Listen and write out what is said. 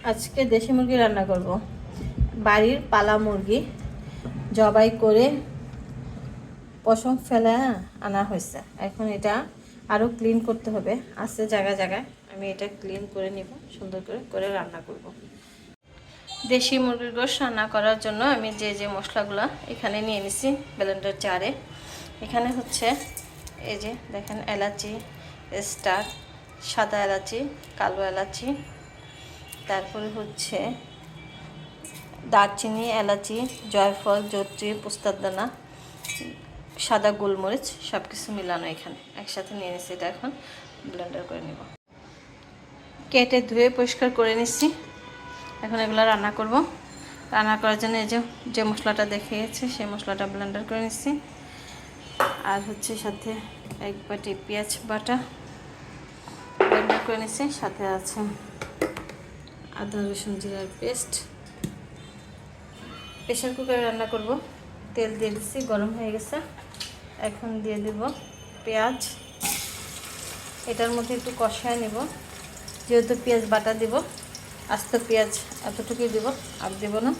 আজকে দেশি মুরগি রান্না করব। বাড়ির পালা মুরগি জবাই করে পশম ফেলে আনা হয়েছে। এখন এটা আরও ক্লিন করতে হবে, আছে জায়গায় জায়গায়। আমি এটা ক্লিন করে নিব, সুন্দর করে করে রান্না করব। দেশি মুরগির গোশত রান্না করার জন্য আমি যে মশলাগুলো এখানে নিয়ে নিছি ব্লেন্ডার জারে। এখানে হচ্ছে এই যে দেখেন, এলাচি, স্টার, সাদা এলাচি, কালো এলাচি, তারপরে হচ্ছে দারচিনি, এলাচি, জয়ফল, জয়ত্রী, পোস্তার দানা, সাদা গোলমরিচ সব কিছু মিলানো এখানে একসাথে নিয়ে নিচ্ছি। এটা এখন ব্লেন্ডার করে নিব। কেটে ধুয়ে পরিষ্কার করে নিচ্ছি। এখন এগুলো রান্না করব। রান্না করার জন্য এই যে মশলাটা দেখিয়েছি সেই মশলাটা ব্লেন্ডার করে নিচ্ছি। আর হচ্ছে সাথে এক বাটি পেঁয়াজ বাটা ব্লেন্ডার করে নিচ্ছি। সাথে আছে আদা রসুন জিরার পেস্ট। প্রেশার কুকারে রান্না করব। তেল দিয়ে দিচ্ছি, গরম হয়ে গেছে। এখন দিয়ে দেব পেঁয়াজ। এটার মধ্যে একটু কষায় নেব, যেহেতু পেঁয়াজ বাটা দেব। আস্ত পেঁয়াজ এতটুকুই দেব, আর দেব না।